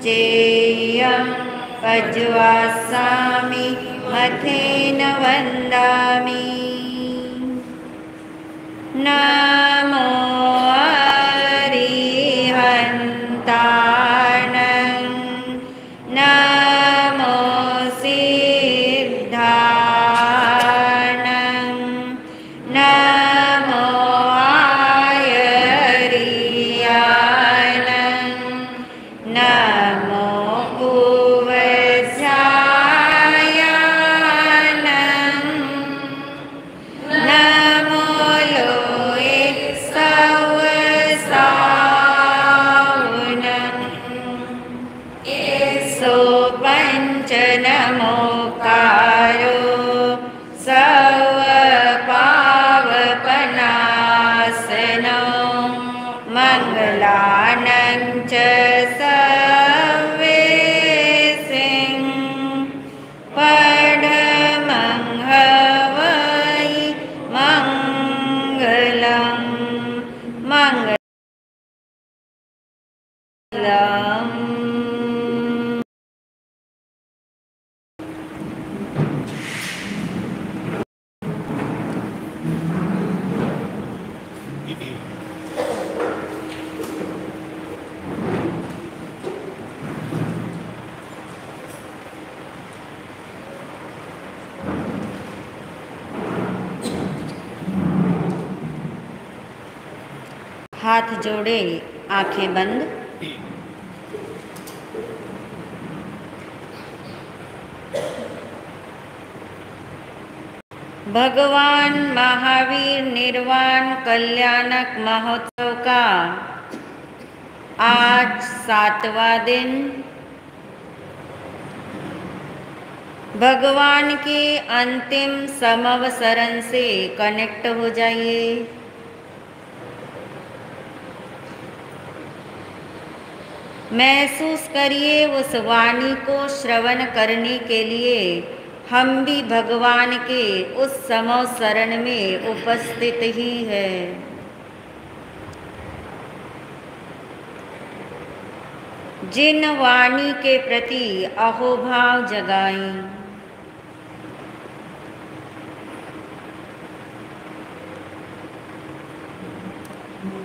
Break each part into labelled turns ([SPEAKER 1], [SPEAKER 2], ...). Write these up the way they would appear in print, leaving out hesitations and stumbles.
[SPEAKER 1] चेयं पज्वासामि मथेन वन्दामि। नमो अरिहन्ताणं नमो सिद्धाणं नमो आयर्याणं नमो उवज्रायाणं नमो लोये सवसावनं सो पञ्चनमोकारो सर्वपावपनाशनो मङ्गलानं च सर्वेसिं परमं हवै मङ्गलं मङ्गलम्। हाथ जोड़े, आंखें बंद। भगवान महावीर निर्वाण कल्याणक महोत्सव का आज 7वां दिन। भगवान के अंतिम समवसरण से कनेक्ट हो जाइए। महसूस करिए उस वाणी को श्रवण करने के लिए हम भी भगवान के उस समवसरण में उपस्थित ही है। जिन वाणी के प्रति अहोभाव जगाएं,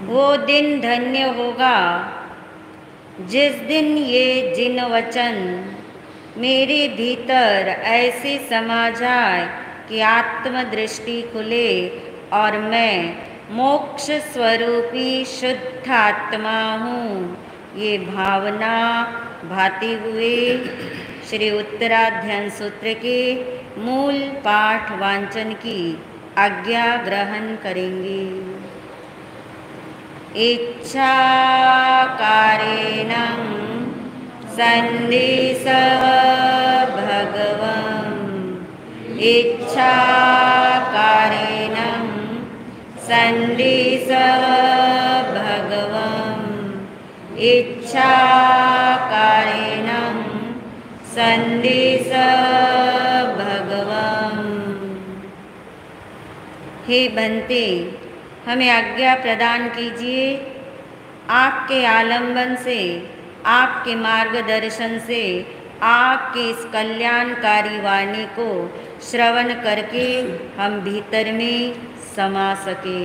[SPEAKER 1] वो दिन धन्य होगा जिस दिन ये जिन वचन मेरे भीतर ऐसे समा जाए कि आत्मदृष्टि खुले और मैं मोक्ष स्वरूपी शुद्ध आत्मा हूँ। ये भावना भाते हुए श्री उत्तराध्यान सूत्र के मूल पाठ वांचन की आज्ञा ग्रहण करेंगे। इच्छाकारेण सन्देशः भगवन् इच्छाकारेण सन्देशः भगवन् इच्छाकारेण सन्देशः भगवन्। हे बंते, हमें आज्ञा प्रदान कीजिए। आपके आलंबन से, आपके मार्गदर्शन से, आपकी इस कल्याणकारी वाणी को श्रवण करके हम भीतर में समा सके।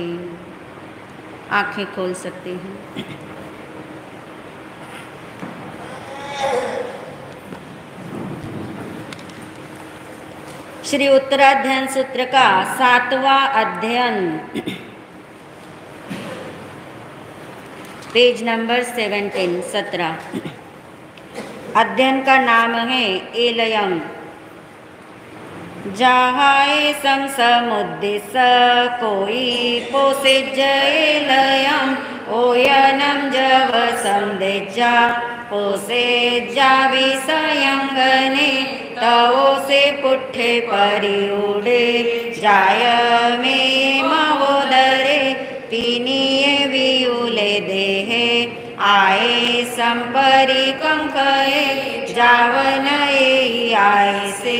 [SPEAKER 1] आंखें खोल सकते हैं। श्री उत्तराध्यान सूत्र का 7वां अध्ययन, पेज नंबर 17। अध्ययन का नाम है एलयम। जहाए समुद्देश्य कोई पोसे जयलयम ओयनम जव संदेजा पोसे जावी संयंगने तवो से पुठे परि उड़े जाय में महोदरे तीनिये वियुले देहे आये संपरी कंकये जावनये आये से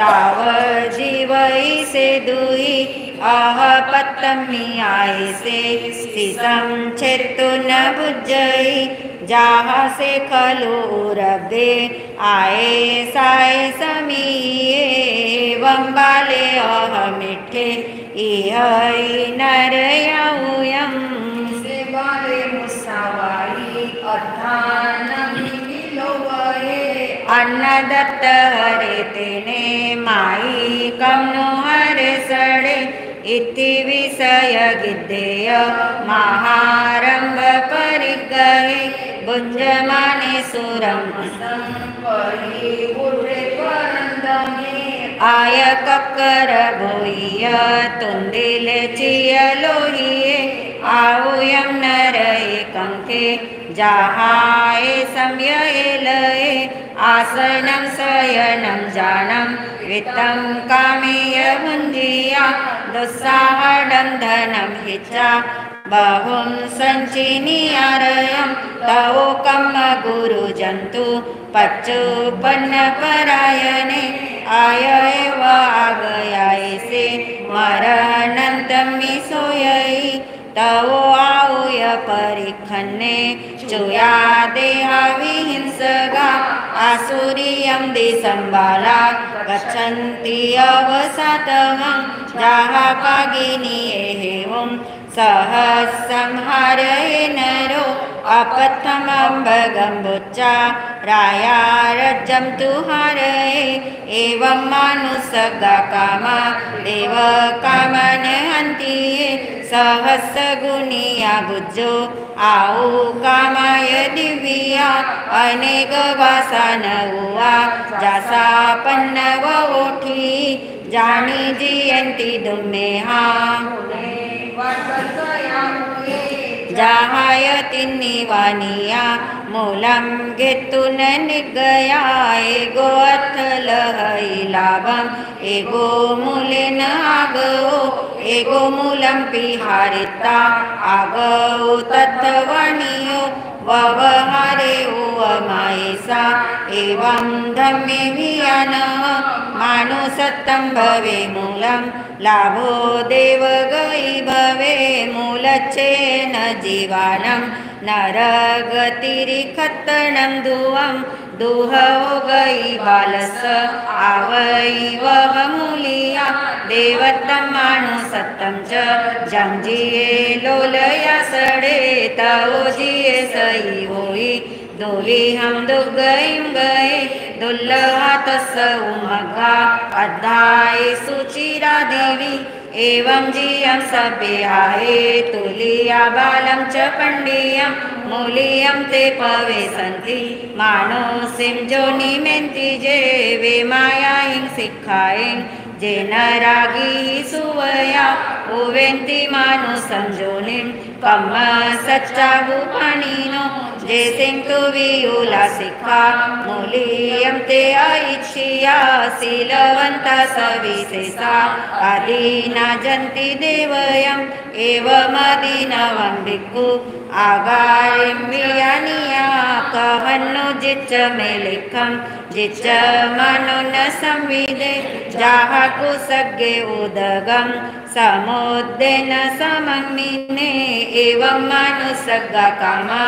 [SPEAKER 1] ताव जीवई से दुई अह पत्तमी आये से सीसम छेतु न बुझई जहाँ से खलु रबे आये साये समीये वंबाले अह मिठे इहई नरयाऊयम से बाले मुसावाई अर्थानमी मिलोवये अन्नदत्त हरे तेने माई कमनो हरे सड़े इति विषय गिद्धेय महारंभ परिगहे बुंजमाने सुरम आय कक्कर भोय तुंदिल चिय लोहिये आऊयम नरये कंके जहाए समये लये आसनं शयनं जानम वित्तं कामेय भुंजिया दुस्साहडं धनं हिचा बहुं संचिनियारयं तवोकं गुरु जंतु पच्चुपन्न परायणे आय एव आगयाय से मरणन्तमि सोयई तवो आऊय परिखन्ने चुया देहा विहिंसगा आसुरियं दिसंबाला गच्छन्ति अवसातहं जहा पागिनी एवं सहसंहारये नरो अपत्थमम्बगम्बुच्चा राया रज्जं तुहारये एवं मानुषगा कामा देव कामन हन्ति सहस्रगुणिया गुज्जो आऊ कामाय दिव्या अनेक वासन हुआ जासा पन्नव ओठी जानी जियंती दुमेहा जहाय तिन्निवानिया मूलं घेतून निगया एगो अर्थलहई लाभम एगो मूलेन आगो एगो मूलं पिहारिता आगो तत्वानियो ववहारे उवमायसा एवं धम्मे वियानः मानुसत्तं भवे मूलं लाभो देवगई भवे मूलच्चेन जीवानं नरगतिरिखत्तनं दुवं दुहो गई बालस आवई वह मूलिया देवत्तं मानुसत्तं च जंजिये लोलया सड़े तवो जिये सही होई दोली हम दुगईम गए दुल्लहा तस्स उमगा अध्याय सुचिरा देवी एवं जियं सभ्याये तुलिया बालं च पंडियं मूलियं ते पवेसन्ति मानोसिं जोनिमेन्ति जे वे मायाहिं सिक्खायिं जेन रागी सुवया उवेन्ति मानुसं जोनिं कम सच्चा भूपाणिनो जे सिंतु वियुला सिक्खा मूलियं ते ऐच्छिया शीलवन्ता सविशेषा आदीना जन्ति देवयम् एवमदीनवं भिक्खु आगारिं वियानिया कहन्नु जिच्च मे लिखं जिच्च मनो न संविदे जाहकु सज्ञे उदगं समुद्देन समन्मिने एवं मानुसग्गा कामा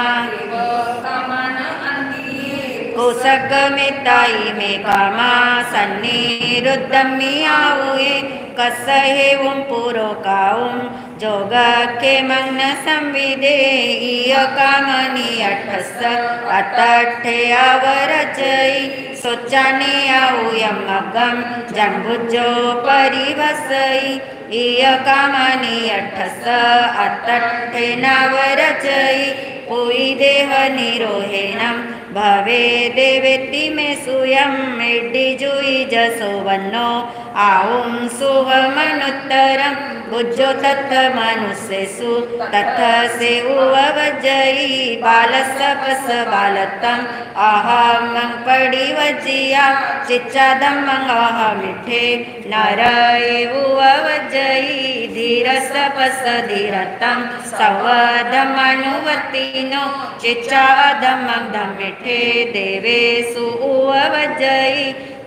[SPEAKER 1] कुसगमिताई में कामा सन्निरुद्धं मियावुये कसहेवं पुरो काउं जोग के मग्न संविदे इय कामनी अठस्स अतठे अवरचई सोचाने आऊयं मग्गं जंबुजो परिवसई इय कामनी अठस्स अतठे नवरचई पुई देह निरोहेनं भवे देवेति में सूयम इड्डी जुई जसो वन्नो आऊं सुहमनुत्तरम भुजो तत्थ मनुष्यसु तत्थ से उवजई बालसपस बालतम अहम पड़ी वजिया चिच्चादम अहमिठे नर उवजई धीरसपस धीरतम सवदमनुवतिनो चिच्चादम धमिठे देवेसु उवजई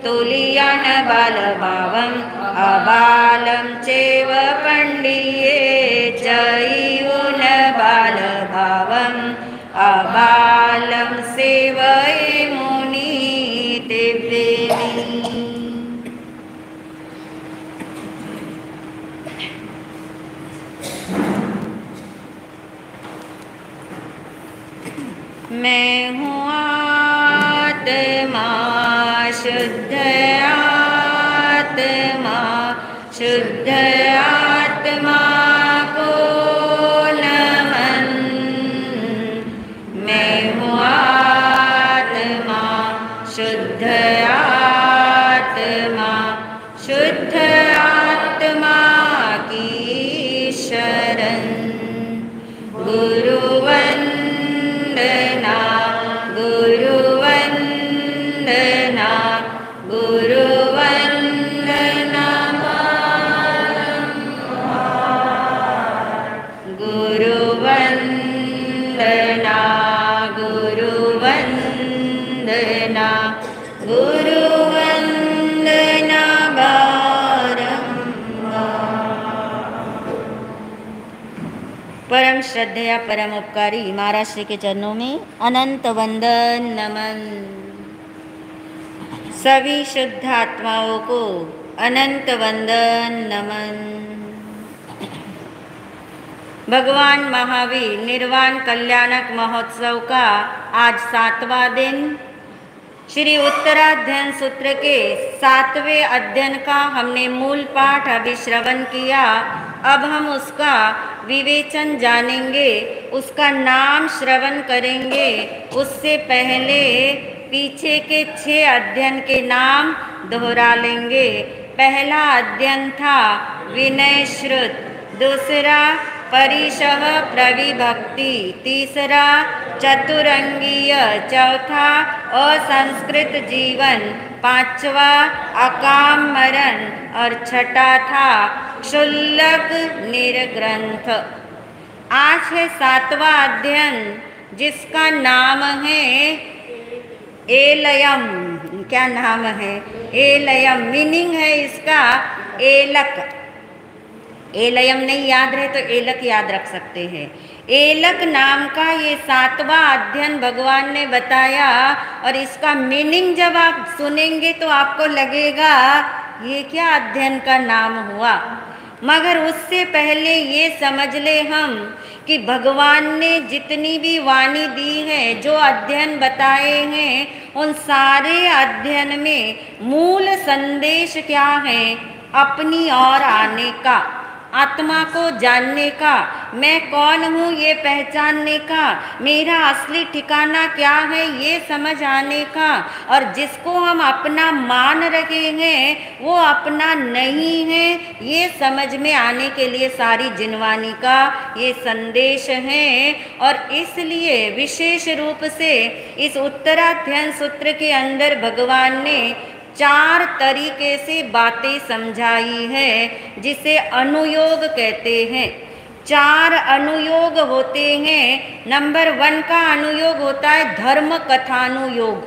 [SPEAKER 1] तुलियान बालभावं अबालं चैव पंडिये चैवुन बालभावं अबालं सेवये मुनि दिव्येनि। मैं हूँ आत्मा शुद्ध आत्मा शुद्ध आत्मा को नमन। मैं हूँ आत्मा शुद्ध आत्मा शुद्ध आत्मा की शरण। गुरुवंदना गुरुवंदना गुरुवंदना गुरुवंदना गुरुवंदना गुरुवंदना परम श्रद्धेय परम उपकारी महाराज श्री के चरणों में अनंत वंदन नमन। सभी शुद्ध आत्माओं को अनंत वंदन नमन। भगवान महावीर निर्वाण कल्याणक महोत्सव का आज 7वां दिन श्री उत्तराध्ययन सूत्र के 7वें अध्ययन का हमने मूल पाठ अभी श्रवण किया। अब हम उसका विवेचन जानेंगे, उसका नाम श्रवण करेंगे। उससे पहले पीछे के 6 अध्ययन के नाम दोहरा लेंगे। पहला अध्ययन था विनय श्रुत, दूसरा परिशव प्रविभक्ति, तीसरा चतुरंगीय, चौथा असंस्कृत जीवन, 5वां अकाम मरण और छठा था क्षुल्लक निर्ग्रंथ। आज है 7वां अध्ययन जिसका नाम है एलयम। क्या नाम है? एलयम। मीनिंग है इसका एलक। एलयम नहीं याद रहे तो एलक याद रख सकते हैं। एलक नाम का ये 7वां अध्ययन भगवान ने बताया और इसका मीनिंग जब आप सुनेंगे तो आपको लगेगा ये क्या अध्ययन का नाम हुआ। मगर उससे पहले ये समझ ले हम कि भगवान ने जितनी भी वाणी दी है, जो अध्ययन बताए हैं, उन सारे अध्ययन में मूल संदेश क्या है? अपनी ओर आने का, आत्मा को जानने का, मैं कौन हूँ ये पहचानने का, मेरा असली ठिकाना क्या है ये समझ आने का, और जिसको हम अपना मान रहे हैं वो अपना नहीं है ये समझ में आने के लिए सारी जिनवानी का ये संदेश है। और इसलिए विशेष रूप से इस उत्तराध्ययन सूत्र के अंदर भगवान ने 4 तरीके से बातें समझाई है जिसे अनुयोग कहते हैं। 4 अनुयोग होते हैं। नंबर 1 का अनुयोग होता है धर्म कथानुयोग।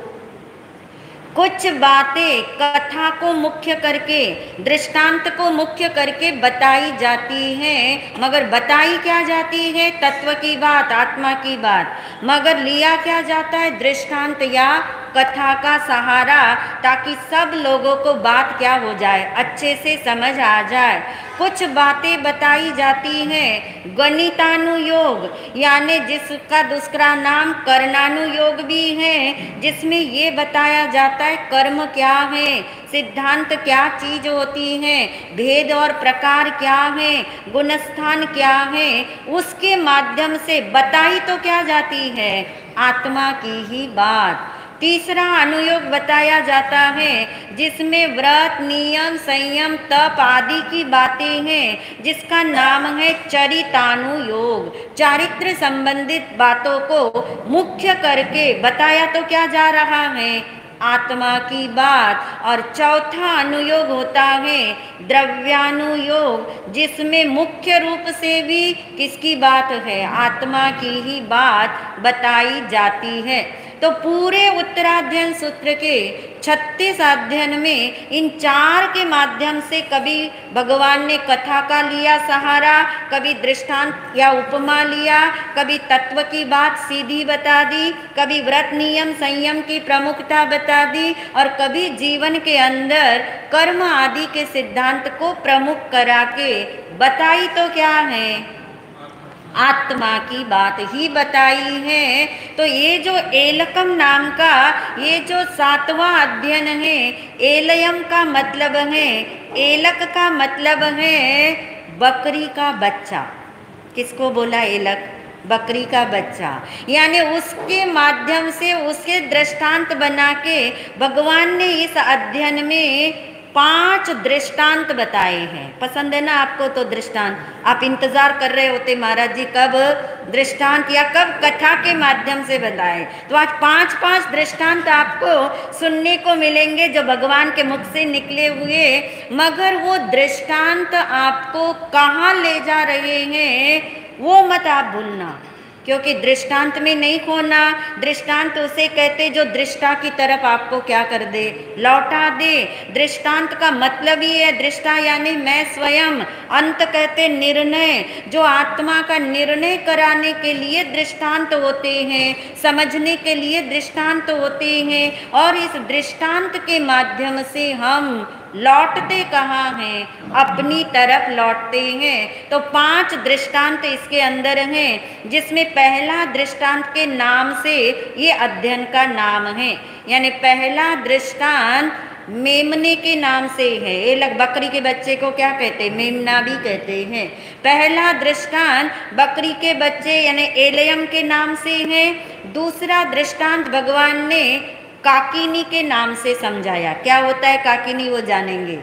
[SPEAKER 1] कुछ बातें कथा को मुख्य करके, दृष्टांत को मुख्य करके बताई जाती हैं, मगर बताई क्या जाती है? तत्व की बात, आत्मा की बात, मगर लिया क्या जाता है? दृष्टांत या कथा का सहारा, ताकि सब लोगों को बात क्या हो जाए, अच्छे से समझ आ जाए। कुछ बातें बताई जाती हैं गणितानुयोग, यानी जिसका दूसरा नाम कर्णानुयोग भी है, जिसमें ये बताया जाता है कर्म क्या है, सिद्धांत क्या चीज होती है, भेद और प्रकार क्या है, गुणस्थान क्या है, उसके माध्यम से बताई तो क्या जाती है, आत्मा की ही बात। तीसरा अनुयोग बताया जाता है जिसमें व्रत, नियम, संयम, तप आदि की बातें हैं, जिसका नाम है चरितानुयोग। चारित्र संबंधित बातों को मुख्य करके बताया तो क्या जा रहा है, आत्मा की बात। और चौथा अनुयोग होता है द्रव्यानुयोग, जिसमें मुख्य रूप से भी किसकी बात है, आत्मा की ही बात बताई जाती है। तो पूरे उत्तराध्ययन सूत्र के 36 अध्ययन में इन चार के माध्यम से कभी भगवान ने कथा का लिया सहारा, कभी दृष्टांत या उपमा लिया, कभी तत्व की बात सीधी बता दी, कभी व्रत, नियम, संयम की प्रमुखता बता दी, और कभी जीवन के अंदर कर्म आदि के सिद्धांत को प्रमुख करा के बताई तो क्या है, आत्मा की बात ही बताई है। तो ये जो एलकम नाम का ये जो 7वां अध्ययन है, एलयम का मतलब है, एलक का मतलब है बकरी का बच्चा। किसको बोला एलक, बकरी का बच्चा। यानी उसके माध्यम से उसके दृष्टांत बना के भगवान ने इस अध्ययन में 5 दृष्टांत बताए हैं। पसंद है ना आपको तो दृष्टांत, आप इंतजार कर रहे होते महाराज जी कब दृष्टांत या कब कथा के माध्यम से बताए। तो आज 5 दृष्टांत आपको सुनने को मिलेंगे जो भगवान के मुख से निकले हुए, मगर वो दृष्टांत आपको कहाँ ले जा रहे हैं वो मत आप भूलना, क्योंकि दृष्टांत में नहीं खोना। दृष्टांत उसे कहते जो दृष्टा की तरफ आपको क्या कर दे, लौटा दे। दृष्टांत का मतलब ही है दृष्टा यानी मैं स्वयं। अंत कहते निर्णय, जो आत्मा का निर्णय कराने के लिए दृष्टांत होते हैं, समझने के लिए दृष्टांत होते हैं, और इस दृष्टांत के माध्यम से हम लौटते कहाँ हैं, अपनी तरफ लौटते हैं। तो 5 दृष्टांत इसके अंदर हैं, जिसमें पहला दृष्टांत के नाम से ये अध्ययन का नाम है। यानी पहला दृष्टांत मेमने के नाम से है। ये बकरी के बच्चे को क्या कहते हैं, मेमना भी कहते हैं। पहला दृष्टांत बकरी के बच्चे यानी एलयम के नाम से है। दूसरा दृष्टांत भगवान ने काकिनी के नाम से समझाया, क्या होता है काकिनी वो जानेंगे।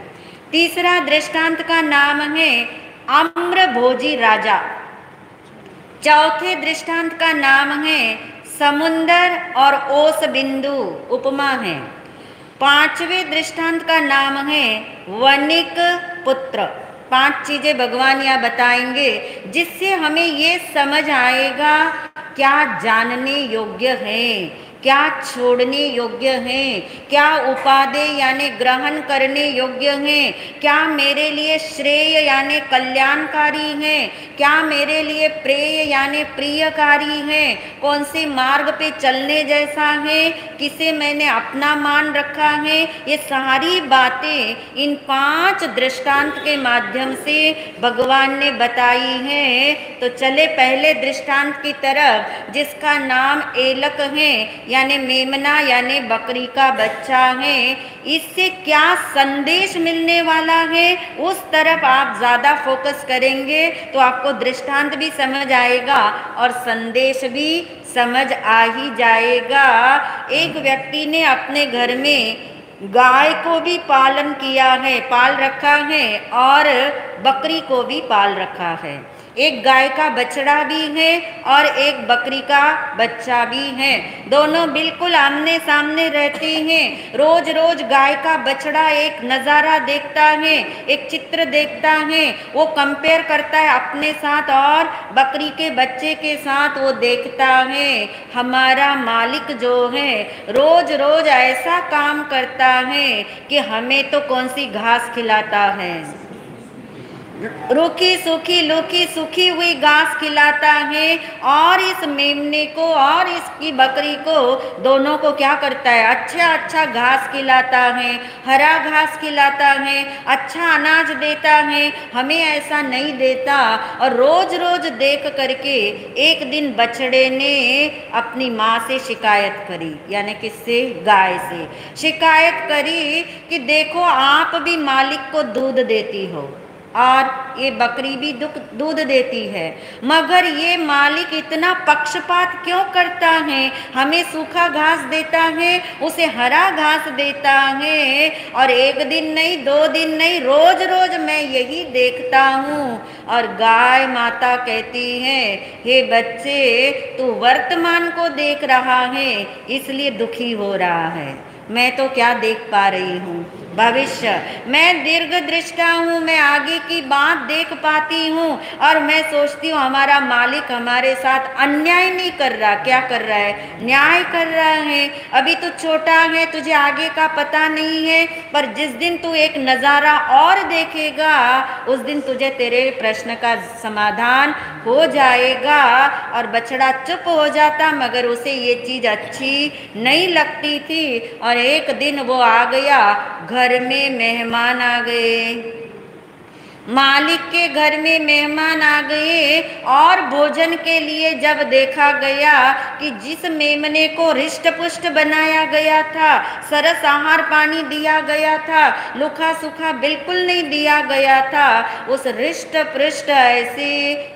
[SPEAKER 1] तीसरा दृष्टांत का नाम है आम्र भोजी राजा। चौथे दृष्टांत का नाम है समुंदर और ओस बिंदु, उपमा है। 5वें दृष्टांत का नाम है वनिक पुत्र। 5 चीजें भगवान यहाँ बताएंगे जिससे हमें ये समझ आएगा क्या जानने योग्य है, क्या छोड़ने योग्य हैं, क्या उपादेय यानी ग्रहण करने योग्य हैं, क्या मेरे लिए श्रेय यानी कल्याणकारी हैं, क्या मेरे लिए प्रेय यानी प्रियकारी हैं, कौन से मार्ग पे चलने जैसा है, किसे मैंने अपना मान रखा है। ये सारी बातें इन 5 दृष्टांत के माध्यम से भगवान ने बताई हैं। तो चले पहले दृष्टांत की तरफ, जिसका नाम एलक है यानी मेमना यानी बकरी का बच्चा है। इससे क्या संदेश मिलने वाला है उस तरफ आप ज्यादा फोकस करेंगे तो आपको दृष्टांत भी समझ आएगा और संदेश भी समझ आ ही जाएगा। एक व्यक्ति ने अपने घर में गाय को भी पालन किया है, पाल रखा है, और बकरी को भी पाल रखा है। एक गाय का बछड़ा भी है और एक बकरी का बच्चा भी है। दोनों बिल्कुल आमने सामने रहते हैं। रोज रोज गाय का बछड़ा एक नज़ारा देखता है, एक चित्र देखता है, वो कंपेयर करता है अपने साथ और बकरी के बच्चे के साथ। वो देखता है हमारा मालिक जो है रोज रोज ऐसा काम करता है कि हमें तो कौन सी घास खिलाता है, रूखी सूखी लूखी सूखी हुई घास खिलाता है, और इस मेमने को और इसकी बकरी को दोनों को क्या करता है, अच्छा अच्छा घास खिलाता है, हरा घास खिलाता है, अच्छा अनाज देता है। हमें ऐसा नहीं देता। और रोज रोज देख करके एक दिन बछड़े ने अपनी माँ से शिकायत करी, यानी किससे, गाय से शिकायत करी कि देखो आप भी मालिक को दूध देती हो और ये बकरी भी दूध देती है, मगर ये मालिक इतना पक्षपात क्यों करता है, हमें सूखा घास देता है, उसे हरा घास देता है, और एक दिन नहीं, 2 दिन नहीं, रोज रोज मैं यही देखता हूँ। और गाय माता कहती है, हे बच्चे, तू वर्तमान को देख रहा है इसलिए दुखी हो रहा है, मैं तो क्या देख पा रही हूँ, भविष्य। मैं दीर्घ दृष्टा हूँ, मैं आगे की बात देख पाती हूँ, और मैं सोचती हूँ हमारा मालिक हमारे साथ अन्याय नहीं कर रहा, क्या कर रहा है, न्याय कर रहा है। अभी तू छोटा है, तुझे आगे का पता नहीं है, पर जिस दिन तू एक नज़ारा और देखेगा उस दिन तुझे तेरे प्रश्न का समाधान हो जाएगा। और बछड़ा चुप हो जाता, मगर उसे ये चीज़ अच्छी नहीं लगती थी। और एक दिन वो आ गया, घर में मेहमान आ गए, मालिक के घर में मेहमान आ गए, और भोजन के लिए जब देखा गया कि जिस मेमने को रिष्ट पुष्ट बनाया गया था, सरस आहार पानी दिया गया था, लुखा सूखा बिल्कुल नहीं दिया गया था, उस रिष्ट पृष्ठ ऐसे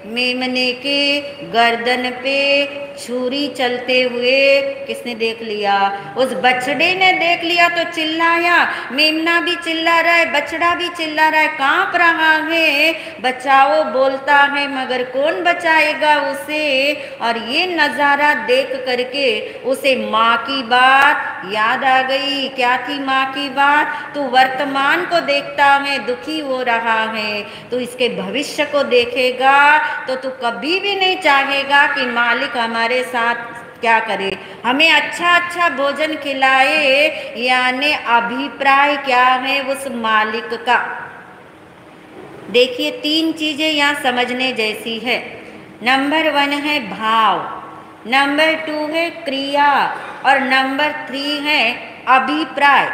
[SPEAKER 1] मेमने के गर्दन पे छुरी चलते हुए किसने देख लिया, उस बछड़े ने देख लिया तो चिल्लाया, मेमना भी चिल्ला रहा है, बछड़ा भी चिल्ला रहा है, कांप रहा है, बचाओ बोलता है, मगर कौन बचाएगा उसे। और ये नज़ारा देख करके उसे माँ की बात याद आ गई। क्या थी माँ की बात, तू वर्तमान को देखता है, दुखी हो रहा है, तू इसके भविष्य को देखेगा तो तू कभी भी नहीं चाहेगा कि मालिक हमारे साथ क्या करे, हमें अच्छा अच्छा भोजन खिलाए। यानी अभिप्राय क्या है उस मालिक का। देखिए 3 चीजें यहाँ समझने जैसी है। नंबर 1 है भाव, नंबर 2 है क्रिया, और नंबर 3 है अभिप्राय।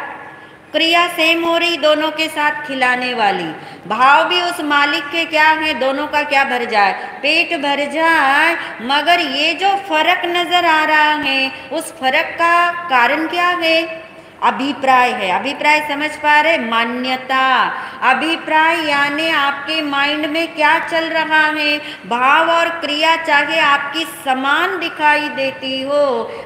[SPEAKER 1] क्रिया सेम हो रही दोनों के साथ, खिलाने वाली। भाव भी उस मालिक के क्या है, दोनों का क्या भर जाए, पेट भर जाए। मगर ये जो फर्क नजर आ रहा है, उस फर्क का कारण क्या है, अभिप्राय है। अभिप्राय समझ पा रहे, मान्यता। अभिप्राय यानी आपके माइंड में क्या चल रहा है। भाव और क्रिया चाहे आपकी समान दिखाई देती हो,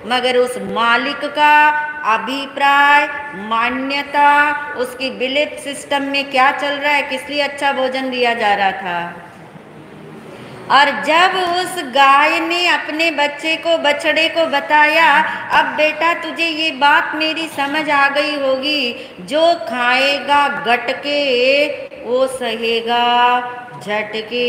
[SPEAKER 1] मगर उस मालिक का अभिप्राय, मान्यता, उसकी बिलीफ सिस्टम में क्या चल रहा है, किस लिए अच्छा भोजन दिया जा रहा था। और जब उस गाय ने अपने बच्चे को, बछड़े को बताया, अब बेटा तुझे ये बात मेरी समझ आ गई होगी, जो खाएगा गटके वो सहेगा झटके।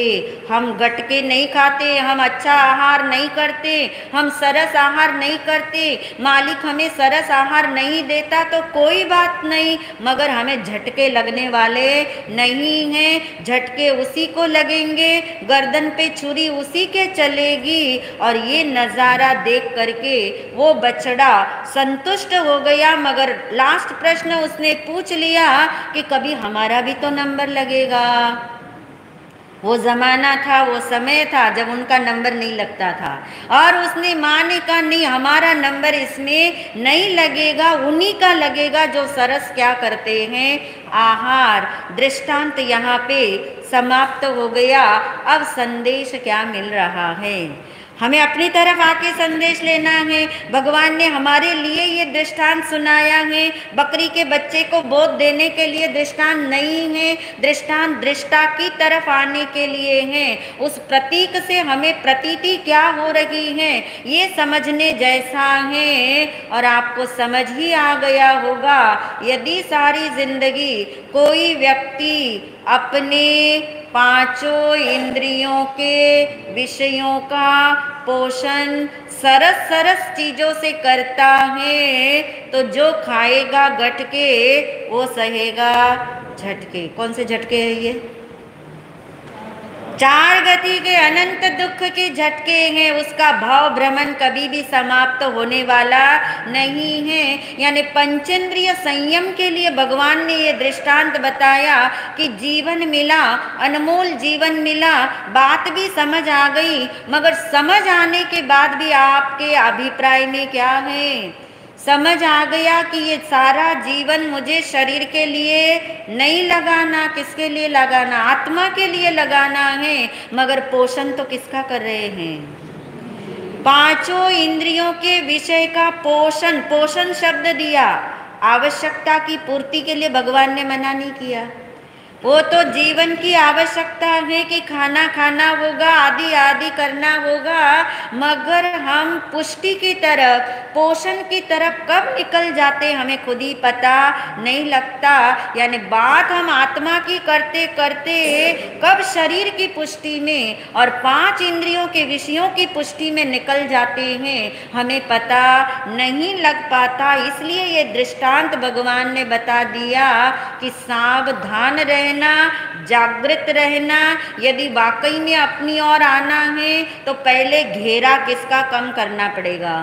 [SPEAKER 1] हम गटके नहीं खाते, हम अच्छा आहार नहीं करते, हम सरस आहार नहीं करते, मालिक हमें सरस आहार नहीं देता तो कोई बात नहीं, मगर हमें झटके लगने वाले नहीं हैं। झटके उसी को लगेंगे, गर्दन पे छुरी उसी के चलेगी। और ये नज़ारा देख करके वो बछड़ा संतुष्ट हो गया। मगर लास्ट प्रश्न उसने पूछ लिया कि कभी हमारा भी तो नंबर लगेगा। वो ज़माना था, वो समय था जब उनका नंबर नहीं लगता था। और उसने माँ ने कहा नहीं, हमारा नंबर इसमें नहीं लगेगा, उन्हीं का लगेगा जो सरस क्या करते हैं, आहार। दृष्टांत यहाँ पे समाप्त हो गया। अब संदेश क्या मिल रहा है, हमें अपनी तरफ आके संदेश लेना है। भगवान ने हमारे लिए ये दृष्टांत सुनाया है, बकरी के बच्चे को बोध देने के लिए दृष्टांत नहीं है, दृष्टांत दृष्टा की तरफ आने के लिए है। उस प्रतीक से हमें प्रतीति क्या हो रही है ये समझने जैसा है। और आपको समझ ही आ गया होगा, यदि सारी जिंदगी कोई व्यक्ति अपने 5 इंद्रियों के विषयों का पोषण सरस सरस चीजों से करता है, तो जो खाएगा गटके वो सहेगा झटके। कौन से झटके है ये, चार गति के अनंत दुख के झटके हैं, उसका भाव भ्रमण कभी भी समाप्त होने वाला नहीं है। यानी पंचेंद्रिय संयम के लिए भगवान ने ये दृष्टांत बताया कि जीवन मिला, अनमोल जीवन मिला, बात भी समझ आ गई, मगर समझ आने के बाद भी आपके अभिप्राय में क्या है? समझ आ गया कि ये सारा जीवन मुझे शरीर के लिए नहीं लगाना, किसके लिए लगाना? आत्मा के लिए लगाना है, मगर पोषण तो किसका कर रहे हैं? पांचों इंद्रियों के विषय का पोषण, पोषण शब्द दिया, आवश्यकता की पूर्ति के लिए भगवान ने मना नहीं किया। वो तो जीवन की आवश्यकता है कि खाना खाना होगा, आदि आदि करना होगा, मगर हम पुष्टि की तरफ, पोषण की तरफ कब निकल जाते हमें खुद ही पता नहीं लगता। यानी बात हम आत्मा की करते करते कब शरीर की पुष्टि में और पांच इंद्रियों के विषयों की पुष्टि में निकल जाते हैं, हमें पता नहीं लग पाता। इसलिए ये दृष्टांत भगवान ने बता दिया कि सावधान रहना, जागृत रहना। यदि वाकई में अपनी ओर आना है तो पहले घेरा किसका कम करना पड़ेगा?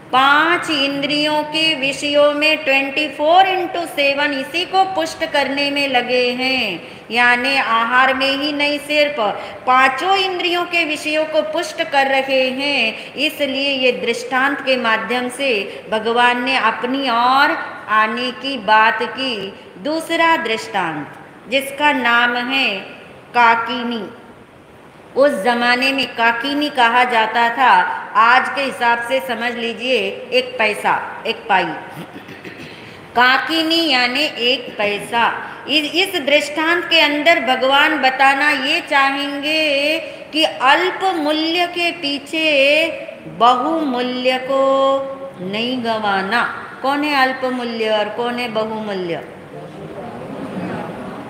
[SPEAKER 1] पांच इंद्रियों के विषयों में 24/7 इसी को पुष्ट करने में लगे हैं। यानी आहार में ही नहीं, सिर्फ पांचों इंद्रियों के विषयों को पुष्ट कर रहे हैं। इसलिए ये दृष्टांत के माध्यम से भगवान ने अपनी ओर आने की बात की। दूसरा दृष्टांत जिसका नाम है काकिनी। उस जमाने में काकिनी कहा जाता था, आज के हिसाब से समझ लीजिए एक पैसा, एक पाई। काकिनी यानी एक पैसा। इस दृष्टांत के अंदर भगवान बताना ये चाहेंगे कि अल्प मूल्य के पीछे बहुमूल्य को नहीं गंवाना। कौन है अल्प मूल्य और कौन है बहुमूल्य?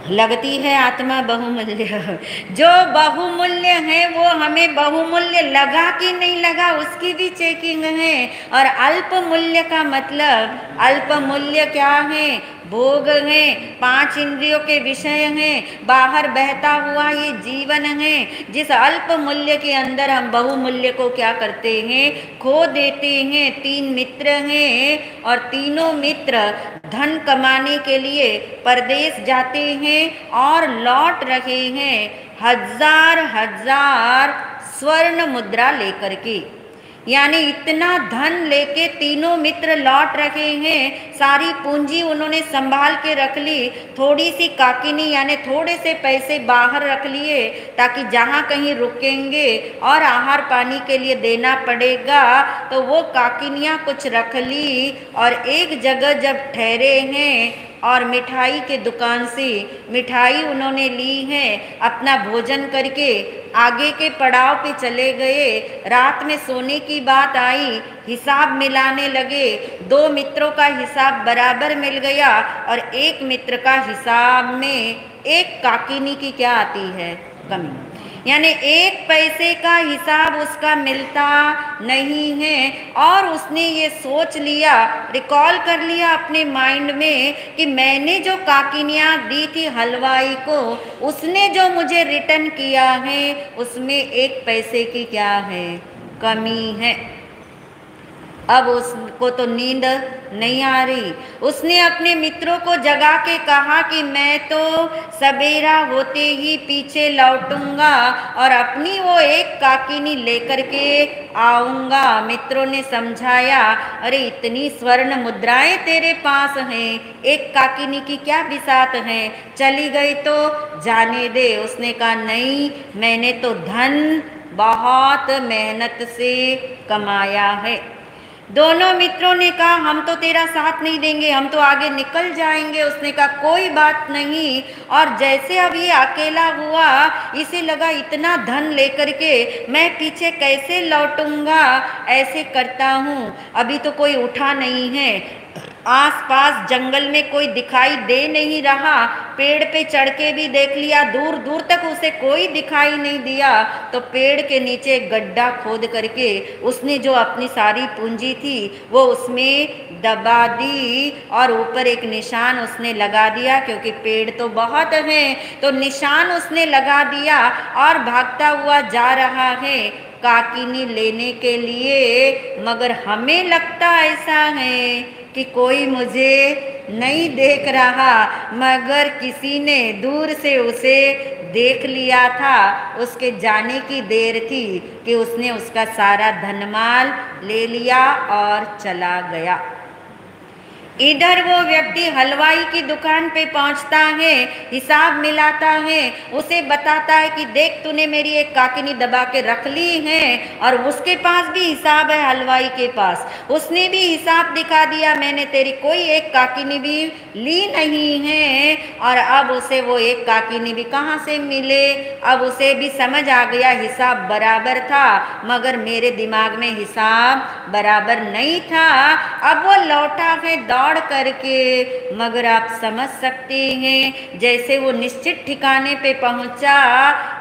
[SPEAKER 1] लगती है आत्मा बहुमूल्य। जो बहुमूल्य है वो हमें बहुमूल्य लगा कि नहीं लगा उसकी भी चेकिंग है। और अल्प मूल्य का मतलब, अल्प मूल्य क्या है? भोग है, पांच इंद्रियों के विषय हैं, बाहर बहता हुआ ये जीवन है। जिस अल्प मूल्य के अंदर हम बहुमूल्य को क्या करते हैं? खो देते हैं। तीन मित्र हैं और तीनों मित्र धन कमाने के लिए परदेश जाते हैं और लौट रहे हैं हजार हजार स्वर्ण मुद्रा लेकर के। यानी इतना धन लेके तीनों मित्र लौट रहे हैं, सारी पूंजी उन्होंने संभाल के रख ली। थोड़ी सी काकिनी यानी थोड़े से पैसे बाहर रख लिए ताकि जहाँ कहीं रुकेंगे और आहार पानी के लिए देना पड़ेगा, तो वो काकिनियाँ कुछ रख ली। और एक जगह जब ठहरे हैं और मिठाई के दुकान से मिठाई उन्होंने ली है, अपना भोजन करके आगे के पड़ाव पे चले गए। रात में सोने की बात आई, हिसाब मिलाने लगे। दो मित्रों का हिसाब बराबर मिल गया और एक मित्र का हिसाब में एक काकिनी की क्या आती है? कमी। यानी एक पैसे का हिसाब उसका मिलता नहीं है। और उसने ये सोच लिया, रिकॉल कर लिया अपने माइंड में कि मैंने जो काकिनियाँ दी थी हलवाई को, उसने जो मुझे रिटर्न किया है उसमें एक पैसे की क्या है? कमी है। अब उसको तो नींद नहीं आ रही। उसने अपने मित्रों को जगा के कहा कि मैं तो सवेरा होते ही पीछे लौटूंगा और अपनी वो एक काकिनी लेकर के आऊंगा। मित्रों ने समझाया, अरे इतनी स्वर्ण मुद्राएं तेरे पास हैं, एक काकिनी की क्या बिसात है? चली गई तो जाने दे। उसने कहा नहीं, मैंने तो धन बहुत मेहनत से कमाया है। दोनों मित्रों ने कहा हम तो तेरा साथ नहीं देंगे, हम तो आगे निकल जाएंगे। उसने कहा कोई बात नहीं। और जैसे अब ये अकेला हुआ, इसे लगा इतना धन लेकर के मैं पीछे कैसे लौटूंगा। ऐसे करता हूँ, अभी तो कोई उठा नहीं है, आसपास जंगल में कोई दिखाई दे नहीं रहा, पेड़ पे चढ़ के भी देख लिया, दूर दूर तक उसे कोई दिखाई नहीं दिया, तो पेड़ के नीचे गड्ढा खोद करके उसने जो अपनी सारी पूंजी थी वो उसमें दबा दी और ऊपर एक निशान उसने लगा दिया, क्योंकि पेड़ तो बहुत हैं, तो निशान उसने लगा दिया और भागता हुआ जा रहा है काकिनी लेने के लिए। मगर हमें लगता ऐसा है कि कोई मुझे नहीं देख रहा, मगर किसी ने दूर से उसे देख लिया था। उसके जाने की देर थी कि उसने उसका सारा धनमाल ले लिया और चला गया। इधर वो व्यक्ति हलवाई की दुकान पे पहुंचता है, हिसाब मिलाता है, उसे बताता है कि देख तूने मेरी एक काकिनी दबा के रख ली है, और उसके पास भी हिसाब है हलवाई के पास, उसने भी हिसाब दिखा दिया, मैंने तेरी कोई एक काकिनी भी ली नहीं है। और अब उसे वो एक काकिनी भी कहाँ से मिले, अब उसे भी समझ आ गया हिसाब बराबर था, मगर मेरे दिमाग में हिसाब बराबर नहीं था। अब वो लौटा है दौड़ करके, मगर आप समझ सकते हैं जैसे वो निश्चित ठिकाने पे पहुंचा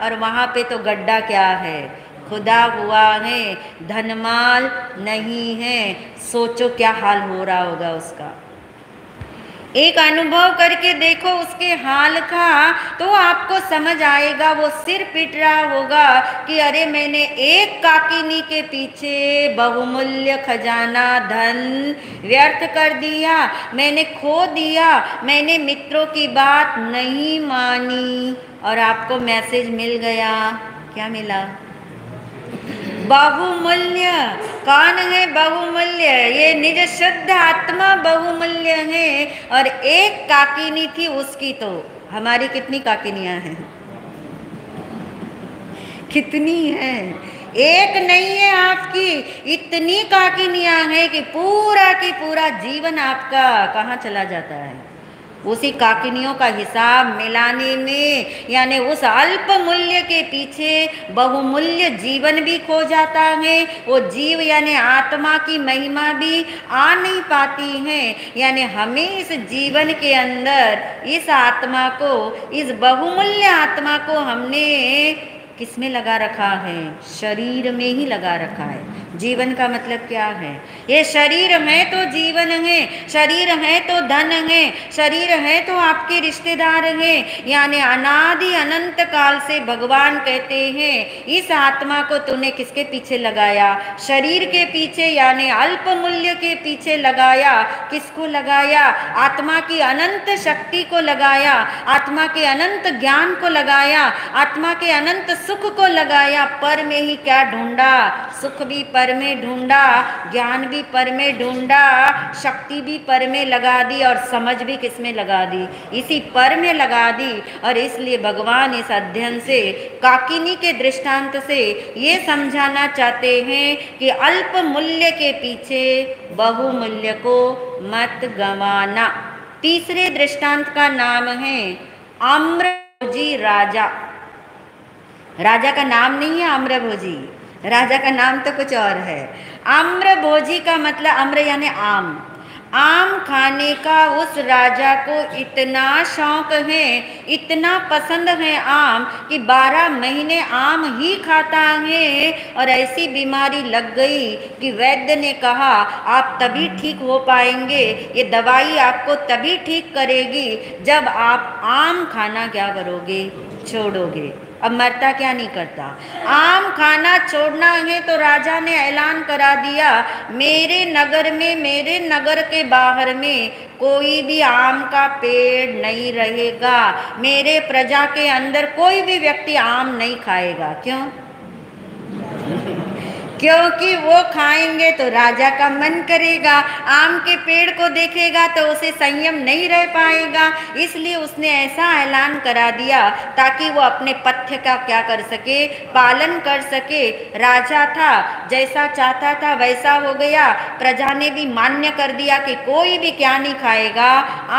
[SPEAKER 1] और वहां पे तो गड्ढा क्या है, खुदा हुआ है, धनमाल नहीं है। सोचो क्या हाल हो रहा होगा उसका। एक अनुभव करके देखो उसके हाल का, तो आपको समझ आएगा। वो सिर पीट रहा होगा कि अरे मैंने एक काकिनी के पीछे बहुमूल्य खजाना धन व्यर्थ कर दिया, मैंने खो दिया, मैंने मित्रों की बात नहीं मानी। और आपको मैसेज मिल गया, क्या मिला? बहुमूल्य। कौन है बहुमूल्य? ये निज शुद्ध आत्मा बहुमूल्य है। और एक काकिनी थी उसकी, तो हमारी कितनी काकिनियां हैं? कितनी हैं? एक नहीं है आपकी, इतनी काकिनियां हैं कि पूरा की पूरा जीवन आपका कहाँ चला जाता है उसी काकिनियों का हिसाब मिलाने में। यानी उस अल्प मूल्य के पीछे बहुमूल्य जीवन भी खो जाता है। वो जीव यानी आत्मा की महिमा भी आ नहीं पाती है। यानी हमें इस जीवन के अंदर इस आत्मा को, इस बहुमूल्य आत्मा को हमने किस में लगा रखा है? शरीर में ही लगा रखा है। जीवन का मतलब क्या है? ये शरीर है तो जीवन है, शरीर है तो धन है, शरीर है तो आपके रिश्तेदार हैं। यानी अनादि अनंत काल से भगवान कहते हैं इस आत्मा को तूने किसके पीछे लगाया? शरीर के पीछे, यानी अल्प मूल्य के पीछे लगाया। किसको लगाया? आत्मा की अनंत शक्ति को लगाया, आत्मा के अनंत ज्ञान को लगाया, आत्मा के अनंत सुख को लगाया। पर में ही क्या ढूंढा? सुख भी पर में ढूंढा, ज्ञान भी पर में ढूंढा, शक्ति भी पर में लगा दी, और समझ भी किस में लगा दी? इसी पर में लगा दी। और इसलिए भगवान इस अध्ययन से, काकिनी के दृष्टांत से ये समझाना चाहते हैं कि अल्प मूल्य के पीछे बहुमूल्य को मत गंवाना। तीसरे दृष्टांत का नाम है आम्रभोजी राजा। राजा का नाम नहीं है आम्रभोजी, राजा का नाम तो कुछ और है। आम्रभोजी का मतलब, आम्र यानी आम, आम खाने का उस राजा को इतना शौक है, इतना पसंद है आम, कि 12 महीने आम ही खाता है। और ऐसी बीमारी लग गई कि वैद्य ने कहा आप तभी ठीक हो पाएंगे, ये दवाई आपको तभी ठीक करेगी जब आप आम खाना क्या करोगे? छोड़ोगे। अब मरता क्या नहीं करता? आम खाना छोड़ना है तो राजा ने ऐलान करा दिया, मेरे नगर में, मेरे नगर के बाहर में कोई भी आम का पेड़ नहीं रहेगा, मेरे प्रजा के अंदर कोई भी व्यक्ति आम नहीं खाएगा। क्यों? क्योंकि वो खाएंगे तो राजा का मन करेगा, आम के पेड़ को देखेगा तो उसे संयम नहीं रह पाएगा। इसलिए उसने ऐसा ऐलान करा दिया ताकि वो अपने पथ्य का क्या कर सके? पालन कर सके। राजा था, जैसा चाहता था वैसा हो गया। प्रजा ने भी मान्य कर दिया कि कोई भी क्या नहीं खाएगा?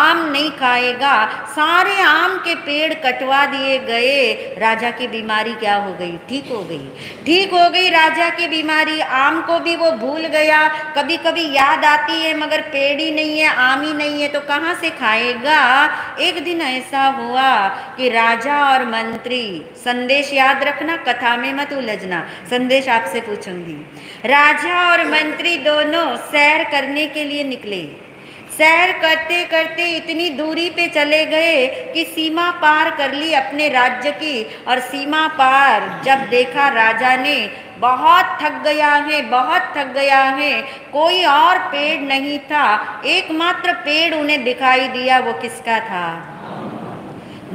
[SPEAKER 1] आम नहीं खाएगा। सारे आम के पेड़ कटवा दिए गए। राजा की बीमारी क्या हो गई? ठीक हो गई। ठीक हो गई राजा की बीमारी। बीमारी, आम को भी वो भूल गया। कभी कभी याद आती है मगर पेड़ ही नहीं है, आम ही नहीं है, तो कहाँ से खाएगा। एक दिन ऐसा हुआ कि राजा और मंत्री, संदेश याद रखना, कथा में मत उलझना, संदेश आपसे पूछूंगी। राजा और मंत्री दोनों सैर करने के लिए निकले। सैर करते करते इतनी दूरी पे चले गए कि सीमा पार कर ली अपने राज्य की। और सीमा पार जब देखा राजा ने, बहुत थक गया है, बहुत थक गया है, कोई और पेड़ नहीं था, एकमात्र पेड़ उन्हें दिखाई दिया। वो किसका था?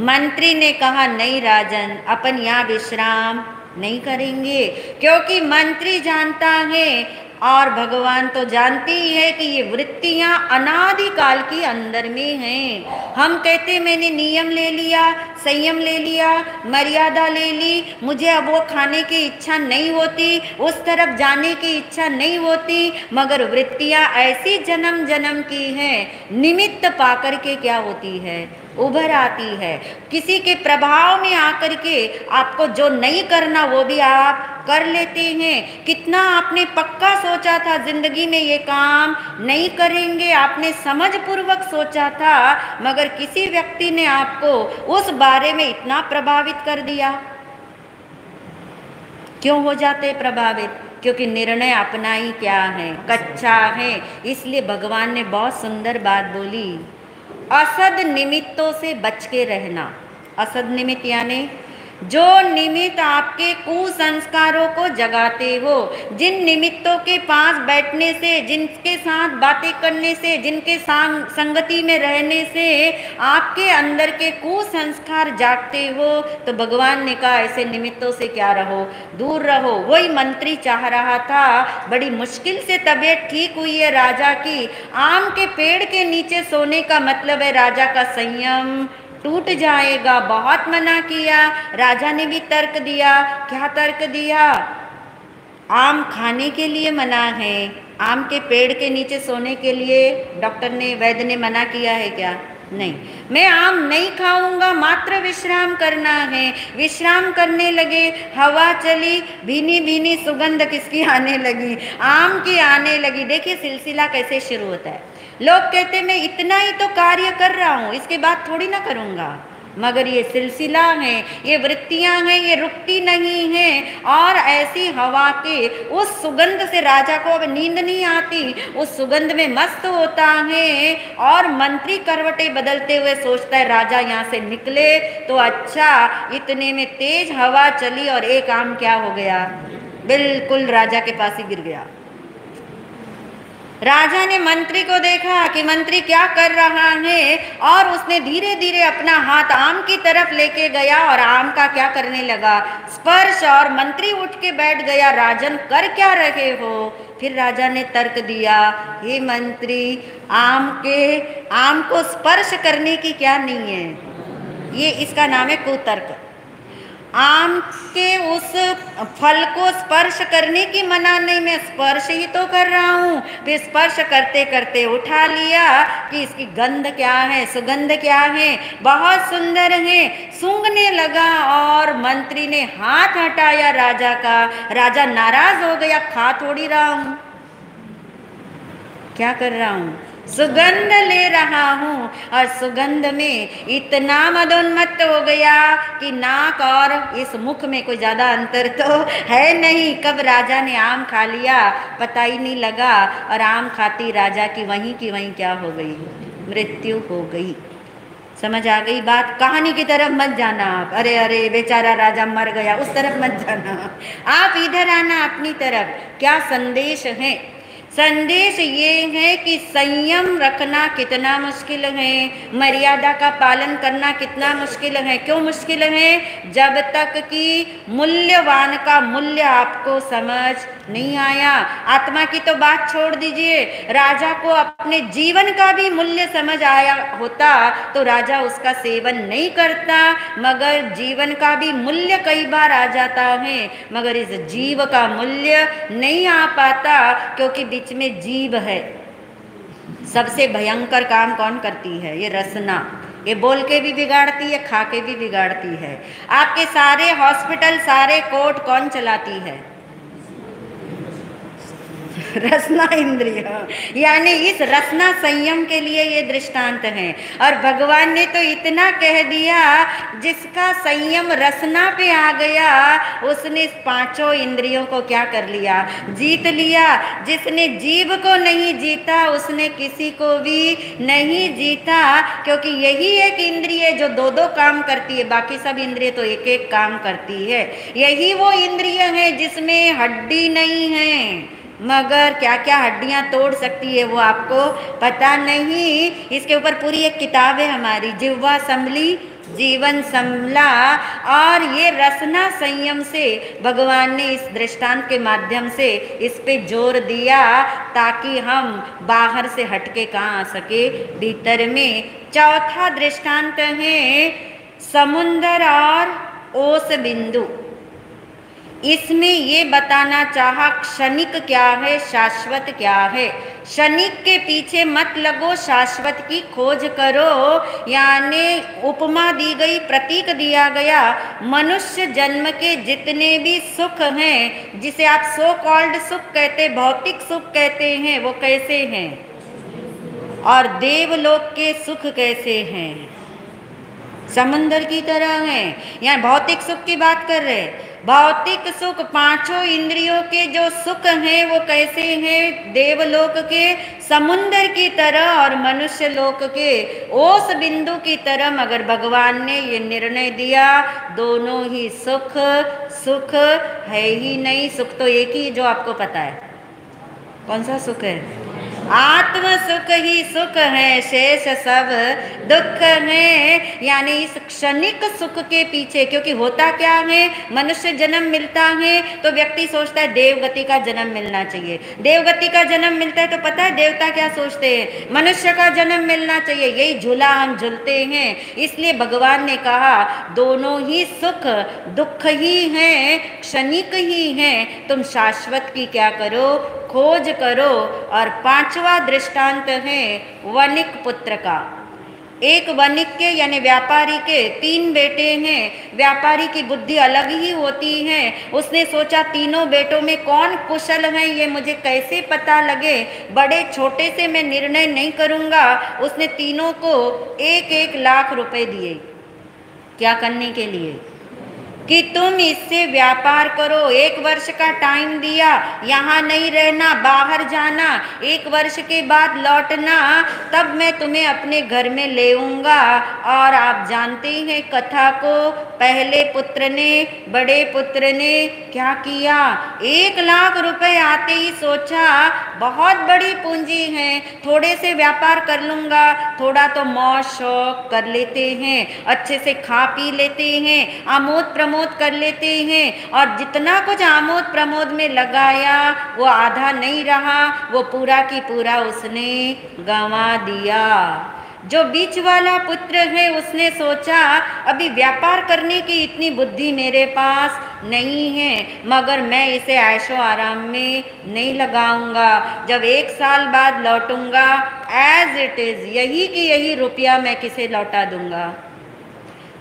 [SPEAKER 1] मंत्री ने कहा, नहीं राजन, अपन यहाँ विश्राम नहीं करेंगे, क्योंकि मंत्री जानता है और भगवान तो जानती ही है कि ये वृत्तियां अनादिकाल की अंदर में हैं। हम कहते मैंने नियम ले लिया, संयम ले लिया, मर्यादा ले ली, मुझे अब वो खाने की इच्छा नहीं होती, उस तरफ जाने की इच्छा नहीं होती, मगर वृत्तियां ऐसी जन्म जन्म की हैं, निमित्त पाकर के क्या होती है, उभर आती है। किसी के प्रभाव में आकर के आपको जो नहीं करना वो भी आप कर लेते हैं। कितना आपने पक्का सोचा था जिंदगी में ये काम नहीं करेंगे, आपने समझ पूर्वक सोचा था, मगर किसी व्यक्ति ने आपको उस बारे में इतना प्रभावित कर दिया। क्यों हो जाते प्रभावित? क्योंकि निर्णय अपना ही क्या है, कच्चा है। इसलिए भगवान ने बहुत सुंदर बात बोली, असद निमित्तों से बच के रहना। असद निमित्त यानी जो निमित्त आपके कुसंस्कारों को जगाते हो, जिन निमित्तों के पास बैठने से, जिनके साथ बातें करने से, जिनके संगति में रहने से आपके अंदर के कुसंस्कार जागते हो, तो भगवान ने कहा ऐसे निमित्तों से क्या रहो, दूर रहो। वही मंत्री चाह रहा था, बड़ी मुश्किल से तबीयत ठीक हुई है राजा की। आम के पेड़ के नीचे सोने का मतलब है राजा का संयम टूट जाएगा। बहुत मना किया, राजा ने भी तर्क दिया। क्या तर्क दिया? आम खाने के लिए मना है, आम के पेड़ के नीचे सोने के लिए डॉक्टर ने, वैद्य ने मना किया है क्या? नहीं, मैं आम नहीं खाऊंगा, मात्र विश्राम करना है। विश्राम करने लगे, हवा चली, भीनी भीनी सुगंध किसकी आने लगी? आम की आने लगी। देखिए सिलसिला कैसे शुरू होता है। लोग कहते मैं इतना ही तो कार्य कर रहा हूँ, इसके बाद थोड़ी ना करूँगा, मगर ये सिलसिला है, ये वृत्तियां हैं, ये रुकती नहीं हैं। और ऐसी हवा के उस सुगंध से राजा को अब नींद नहीं आती, उस सुगंध में मस्त होता है। और मंत्री करवटे बदलते हुए सोचता है राजा यहाँ से निकले तो अच्छा। इतने में तेज हवा चली और एक आम क्या हो गया, बिल्कुल राजा के पास ही गिर गया। राजा ने मंत्री को देखा कि मंत्री क्या कर रहा है, और उसने धीरे धीरे अपना हाथ आम की तरफ लेके गया और आम का क्या करने लगा, स्पर्श। और मंत्री उठ के बैठ गया, राजन कर क्या रहे हो? फिर राजा ने तर्क दिया, हे मंत्री, आम को स्पर्श करने की क्या नहीं है, ये इसका नाम है कुतर्क। आम के उस फल को स्पर्श करने की मना नहीं, मैं स्पर्श ही तो कर रहा हूँ। फिर स्पर्श करते करते उठा लिया कि इसकी गंध क्या है, सुगंध क्या है, बहुत सुंदर है। सूंघने लगा और मंत्री ने हाथ हटाया राजा का। राजा नाराज हो गया, खा थोड़ी रहा हूँ, क्या कर रहा हूँ, सुगंध ले रहा हूँ। और सुगंध में इतना मदोन्मत्त हो गया कि नाक और इस मुख में कोई ज़्यादा अंतर तो है नहीं। कब राजा ने आम खा लिया पता ही नहीं लगा, और आम खाती राजा की वहीं क्या हो गई, मृत्यु हो गई। समझ आ गई बात? कहानी की तरफ मत जाना आप, अरे अरे बेचारा राजा मर गया, उस तरफ मत जाना आप, इधर आना अपनी तरफ। क्या संदेश है? संदेश ये है कि संयम रखना कितना मुश्किल है, मर्यादा का पालन करना कितना मुश्किल है। क्यों मुश्किल है? जब तक कि मूल्यवान का मूल्य आपको समझ नहीं आया। आत्मा की तो बात छोड़ दीजिए, राजा को अपने जीवन का भी मूल्य समझ आया होता तो राजा उसका सेवन नहीं करता। मगर जीवन का भी मूल्य कई बार आ जाता है, मगर इस जीव का मूल्य नहीं आ पाता, क्योंकि बीच में जीव है। सबसे भयंकर काम कौन करती है? ये रसना। ये बोल के भी बिगाड़ती है, खा के भी बिगाड़ती है। आपके सारे हॉस्पिटल, सारे कोर्ट कौन चलाती है? रसना इंद्रिय, यानी इस रसना संयम के लिए ये दृष्टांत है। और भगवान ने तो इतना कह दिया, जिसका संयम रसना पे आ गया उसने इस पांचों इंद्रियों को क्या कर लिया, जीत लिया। जिसने जीव को नहीं जीता उसने किसी को भी नहीं जीता, क्योंकि यही एक इंद्रिय जो दो दो काम करती है, बाकी सब इंद्रिय तो एक एक काम करती है। यही वो इंद्रिय है जिसमें हड्डी नहीं है, मगर क्या क्या हड्डियां तोड़ सकती है वो आपको पता नहीं। इसके ऊपर पूरी एक किताब है हमारी, जिह्वा संभली जीवन संभला। और ये रसना संयम से भगवान ने इस दृष्टांत के माध्यम से इस पे जोर दिया, ताकि हम बाहर से हटके कहाँ आ सके, भीतर में। चौथा दृष्टांत है समुंदर और ओस बिंदु। इसमें ये बताना चाहा क्षणिक क्या है, शाश्वत क्या है। क्षणिक के पीछे मत लगो, शाश्वत की खोज करो। यानी उपमा दी गई, प्रतीक दिया गया, मनुष्य जन्म के जितने भी सुख हैं, जिसे आप सो कॉल्ड सुख कहते, भौतिक सुख कहते हैं, वो कैसे हैं, और देवलोक के सुख कैसे हैं, समंदर की तरह हैं। यहाँ भौतिक सुख की बात कर रहे हैं। भौतिक सुख, पांचों इंद्रियों के जो सुख हैं वो कैसे हैं, देवलोक के समुंदर की तरह और मनुष्य लोक के ओस बिंदु की तरह। मगर भगवान ने ये निर्णय दिया, दोनों ही सुख सुख है ही नहीं। सुख तो एक ही जो आपको पता है, कौन सा सुख है, आत्म सुख ही सुख है, शेष सब दुख है। यानी इस क्षणिक सुख के पीछे, क्योंकि होता क्या है, मनुष्य जन्म मिलता है तो व्यक्ति सोचता है देवगति का जन्म मिलना चाहिए। देवगति का जन्म मिलता है तो पता है देवता क्या सोचते हैं, मनुष्य का जन्म मिलना चाहिए। यही झूला हम झूलते हैं। इसलिए भगवान ने कहा दोनों ही सुख दुख ही हैं, क्षणिक ही हैं। तुम शाश्वत की क्या करो, खोज करो। और पांचवा दृष्टांत है वणिक पुत्र का। एक वणिक के यानी व्यापारी के 3 बेटे हैं। व्यापारी की बुद्धि अलग ही होती है। उसने सोचा तीनों बेटों में कौन कुशल है ये मुझे कैसे पता लगे, बड़े छोटे से मैं निर्णय नहीं करूँगा। उसने तीनों को 1-1 लाख रुपए दिए। क्या करने के लिए, कि तुम इससे व्यापार करो। 1 वर्ष का टाइम दिया, यहाँ नहीं रहना, बाहर जाना, 1 वर्ष के बाद लौटना, तब मैं तुम्हें अपने घर में ले आऊँगा। और आप जानते हैं कथा को, पहले पुत्र ने, बड़े पुत्र ने क्या किया, 1 लाख रुपए आते ही सोचा बहुत बड़ी पूंजी है, थोड़े से व्यापार कर लूँगा, थोड़ा तो मौज शौक कर लेते हैं, अच्छे से खा पी लेते हैं, आमोद प्रमोद कर लेते हैं। और जितना कुछ आमोद प्रमोद में लगाया वो आधा नहीं रहा, वो पूरा की पूरा उसने गंवा दिया। जो बीच वाला पुत्र है उसने सोचा अभी व्यापार करने की इतनी बुद्धि मेरे पास नहीं है, मगर मैं इसे ऐशो आराम में नहीं लगाऊंगा। जब 1 साल बाद लौटूंगा एज इट इज, यही की यही रुपया मैं किसे लौटा दूंगा,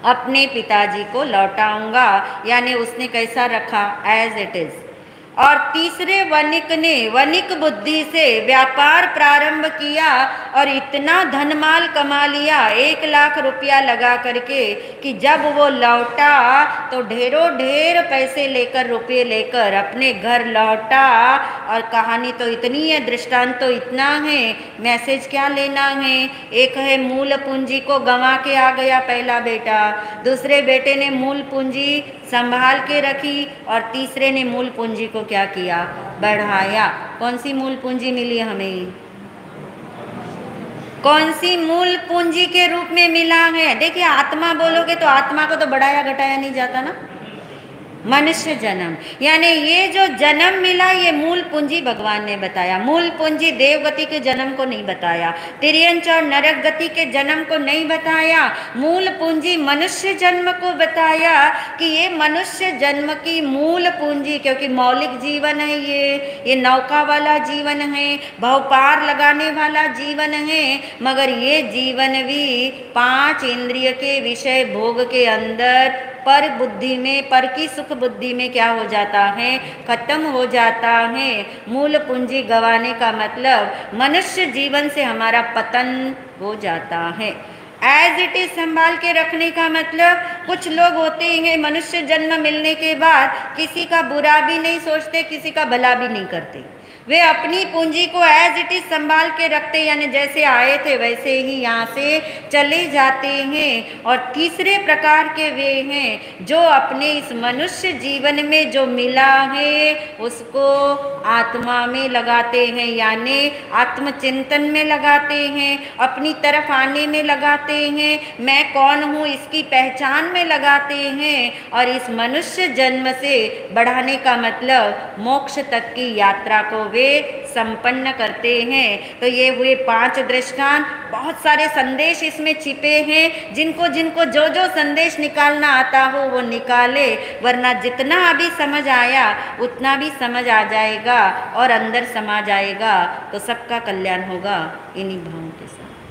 [SPEAKER 1] अपने पिताजी को लौटाऊंगा। यानी उसने कैसा रखा, एज इट इज। और तीसरे वणिक ने वणिक बुद्धि से व्यापार प्रारंभ किया और इतना धनमाल कमा लिया 1 लाख रुपया लगा करके, कि जब वो लौटा तो ढेरों ढेर पैसे लेकर, रुपये लेकर अपने घर लौटा। और कहानी तो इतनी है, दृष्टांत तो इतना है, मैसेज क्या लेना है। एक है मूल पूंजी को गंवा के आ गया पहला बेटा, दूसरे बेटे ने मूल पूंजी संभाल के रखी, और तीसरे ने मूल पूंजी को क्या किया, बढ़ाया। कौन सी मूल पूंजी मिली हमें, कौन सी मूल पूंजी के रूप में मिला है। देखिए आत्मा बोलोगे तो आत्मा को तो बढ़ाया घटाया नहीं जाता ना, मनुष्य जन्म, यानी ये जो जन्म मिला ये मूल पूंजी भगवान ने बताया। मूल पूंजी देवगति के जन्म को नहीं बताया, तिर्यंच और नरक गति के जन्म को नहीं बताया। मूल पूंजी मनुष्य जन्म को बताया कि ये मनुष्य जन्म की मूल पूंजी, क्योंकि मौलिक जीवन है ये नौका वाला जीवन है, भवपार लगाने वाला जीवन है। मगर ये जीवन भी 5 इंद्रिय के विषय भोग के अंदर पर बुद्धि में, पर की सुख बुद्धि में क्या हो जाता है, खत्म हो जाता है। मूल पूंजी गंवाने का मतलब मनुष्य जीवन से हमारा पतन हो जाता है। एज इट इज संभाल के रखने का मतलब, कुछ लोग होते हैं मनुष्य जन्म मिलने के बाद किसी का बुरा भी नहीं सोचते, किसी का भला भी नहीं करते। वे अपनी पूंजी को एज इट इज संभाल के रखते, यानी जैसे आए थे वैसे ही यहाँ से चले जाते हैं। और तीसरे प्रकार के वे हैं जो अपने इस मनुष्य जीवन में जो मिला है उसको आत्मा में लगाते हैं, यानी आत्मचिंतन में लगाते हैं, अपनी तरफ आने में लगाते हैं, मैं कौन हूँ इसकी पहचान में लगाते हैं। और इस मनुष्य जन्म से बढ़ाने का मतलब मोक्ष तक की यात्रा को वे संपन्न करते हैं। तो ये हुए 5 दृष्टांत। बहुत सारे संदेश इसमें छिपे हैं, जिनको जिनको जो जो संदेश निकालना आता हो वो निकाले, वरना जितना अभी समझ आया उतना भी समझ आ जाएगा और अंदर समा जाएगा, तो सबका कल्याण होगा इन्हीं भावों के साथ।